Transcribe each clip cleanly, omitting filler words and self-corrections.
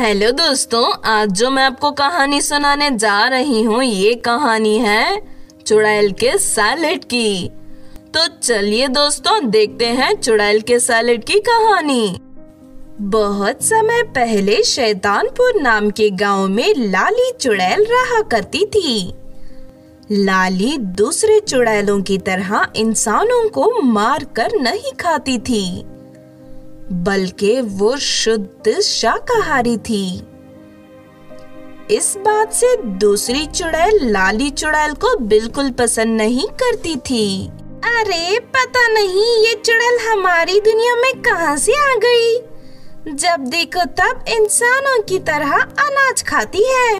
Hello दोस्तों, आज जो मैं आपको कहानी सुनाने जा रही हूँ ये कहानी है चुड़ैल के सैलेड की। तो चलिए दोस्तों देखते हैं चुड़ैल के सैलेड की कहानी। बहुत समय पहले शैतानपुर नाम के गांव में लाली चुड़ैल रहा करती थी। लाली दूसरे चुड़ैलों की तरह इंसानों को मार कर नहीं खाती थी, बल्कि वो शुद्ध शाकाहारी थी। इस बात से दूसरी चुड़ैल लाली चुड़ैल को बिल्कुल पसंद नहीं करती थी। अरे पता नहीं ये चुड़ैल हमारी दुनिया में कहां से आ गई, जब देखो तब इंसानों की तरह अनाज खाती है।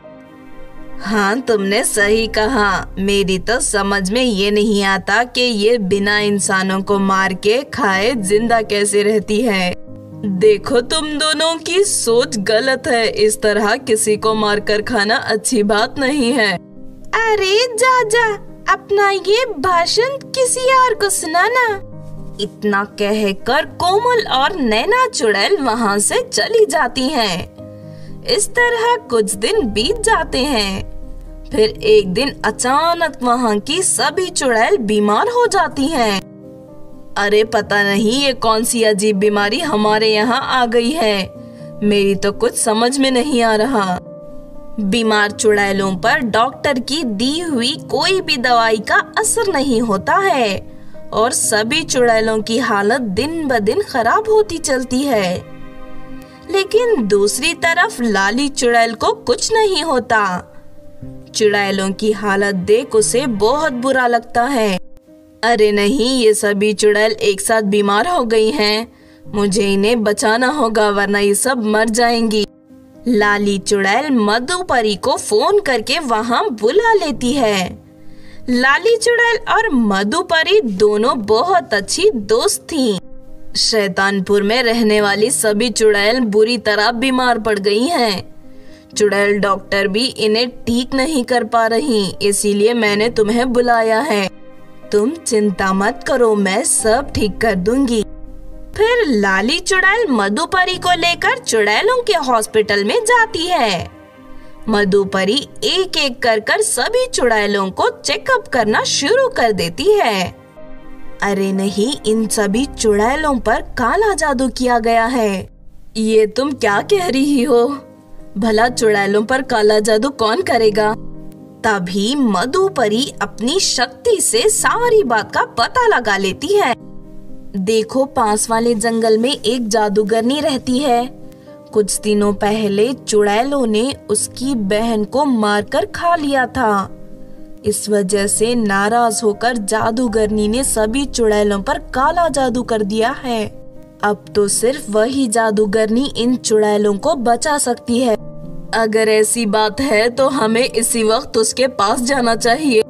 हाँ, तुमने सही कहा। मेरी तो समझ में ये नहीं आता कि ये बिना इंसानों को मार के खाए जिंदा कैसे रहती है। देखो, तुम दोनों की सोच गलत है। इस तरह किसी को मारकर खाना अच्छी बात नहीं है। अरे जा, अपना ये भाषण किसी और को सुनाना। इतना कहकर कोमल और नैना चुड़ैल वहाँ से चली जाती हैं। इस तरह कुछ दिन बीत जाते हैं। फिर एक दिन अचानक वहाँ की सभी चुड़ैल बीमार हो जाती हैं। अरे पता नहीं ये कौन सी अजीब बीमारी हमारे यहाँ आ गई है, मेरी तो कुछ समझ में नहीं आ रहा। बीमार चुड़ैलों पर डॉक्टर की दी हुई कोई भी दवाई का असर नहीं होता है और सभी चुड़ैलों की हालत दिन ब दिन खराब होती चलती है। लेकिन दूसरी तरफ लाली चुड़ैल को कुछ नहीं होता। चुड़ैलों की हालत देख उसे बहुत बुरा लगता है। अरे नहीं, ये सभी चुड़ैल एक साथ बीमार हो गई हैं। मुझे इन्हें बचाना होगा वरना ये सब मर जाएंगी। लाली चुड़ैल मधुपरी को फोन करके वहाँ बुला लेती है। लाली चुड़ैल और मधुपरी दोनों बहुत अच्छी दोस्त थीं। शैतानपुर में रहने वाली सभी चुड़ैल बुरी तरह बीमार पड़ गई हैं। चुड़ैल डॉक्टर भी इन्हें ठीक नहीं कर पा रही, इसीलिए मैंने तुम्हें बुलाया है। तुम चिंता मत करो, मैं सब ठीक कर दूंगी। फिर लाली चुड़ैल मधुपरी को लेकर चुड़ैलों के हॉस्पिटल में जाती है। मधुपरी एक एक कर सभी चुड़ैलों को चेकअप करना शुरू कर देती है। अरे नहीं, इन सभी चुड़ैलों पर काला जादू किया गया है। ये तुम क्या कह रही हो? भला चुड़ैलों पर काला जादू कौन करेगा? तभी मधुपरी अपनी शक्ति से सारी बात का पता लगा लेती है। देखो, पास वाले जंगल में एक जादूगरनी रहती है। कुछ दिनों पहले चुड़ैलों ने उसकी बहन को मारकर खा लिया था। इस वजह से नाराज होकर जादूगरनी ने सभी चुड़ैलों पर काला जादू कर दिया है। अब तो सिर्फ वही जादूगरनी इन चुड़ैलों को बचा सकती है। अगर ऐसी बात है तो हमें इसी वक्त उसके पास जाना चाहिए।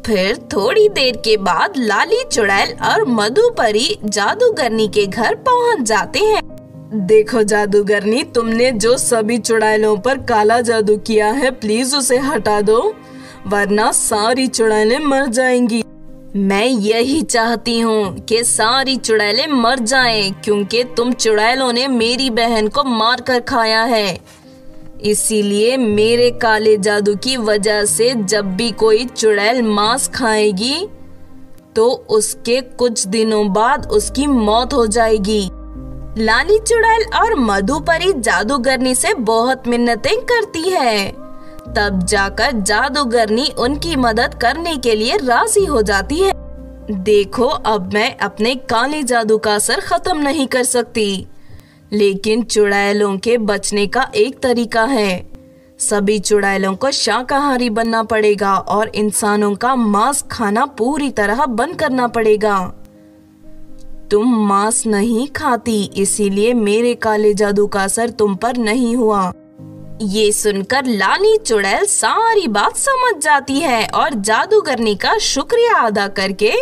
फिर थोड़ी देर के बाद लाली चुड़ैल और मधुपरी जादूगरनी के घर पहुंच जाते हैं। देखो जादूगरनी, तुमने जो सभी चुड़ैलों पर काला जादू किया है, प्लीज उसे हटा दो, वरना सारी चुड़ैलें मर जाएंगी। मैं यही चाहती हूँ कि सारी चुड़ैलें मर जाएं, क्योंकि तुम चुड़ैलों ने मेरी बहन को मार कर खाया है। इसीलिए मेरे काले जादू की वजह से जब भी कोई चुड़ैल मांस खाएगी तो उसके कुछ दिनों बाद उसकी मौत हो जाएगी। लाली चुड़ैल और मधुपरी जादूगरनी से बहुत मिन्नतें करती है। तब जाकर जादूगरनी उनकी मदद करने के लिए राजी हो जाती है। देखो, अब मैं अपने काले जादू का असर खत्म नहीं कर सकती, लेकिन चुड़ैलों के बचने का एक तरीका है। सभी चुड़ैलों को शाकाहारी बनना पड़ेगा और इंसानों का मांस खाना पूरी तरह बंद करना पड़ेगा। तुम मांस नहीं खाती, इसीलिए मेरे काले जादू का असर तुम पर नहीं हुआ। ये सुनकर लाली चुड़ैल सारी बात समझ जाती है और जादूगरनी का शुक्रिया अदा करके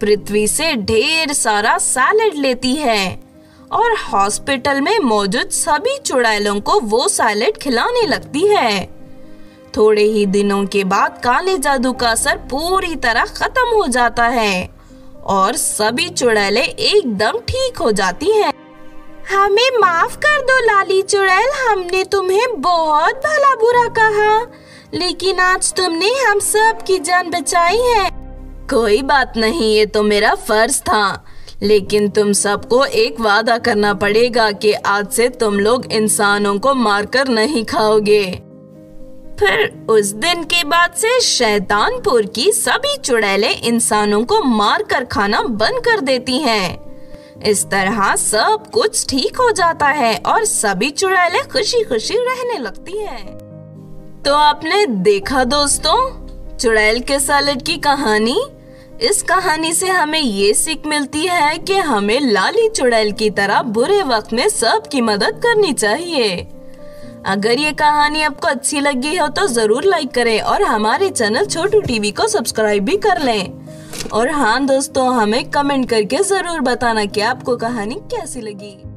पृथ्वी से ढेर सारा सैलेड लेती है और हॉस्पिटल में मौजूद सभी चुड़ैलों को वो सैलेड खिलाने लगती है। थोड़े ही दिनों के बाद काले जादू का असर पूरी तरह खत्म हो जाता है और सभी चुड़ैलें एकदम ठीक हो जाती हैं। हमें माफ कर दो लाली चुड़ैल, हमने तुम्हें बहुत भला बुरा कहा, लेकिन आज तुमने हम सब की जान बचाई है। कोई बात नहीं, ये तो मेरा फर्ज था, लेकिन तुम सबको एक वादा करना पड़ेगा कि आज से तुम लोग इंसानों को मारकर नहीं खाओगे। फिर उस दिन के बाद से शैतानपुर की सभी चुड़ैलें इंसानों को मारकर खाना बंद कर देती हैं। इस तरह सब कुछ ठीक हो जाता है और सभी चुड़ैलें खुशी खुशी रहने लगती हैं। तो आपने देखा दोस्तों, चुड़ैल के सैलेड की कहानी। इस कहानी से हमें ये सीख मिलती है कि हमें लाली चुड़ैल की तरह बुरे वक्त में सबकी मदद करनी चाहिए। अगर ये कहानी आपको अच्छी लगी हो तो जरूर लाइक करें और हमारे चैनल छोटू टीवी को सब्सक्राइब भी कर लें। और हाँ दोस्तों, हमें कमेंट करके जरूर बताना कि आपको कहानी कैसी लगी।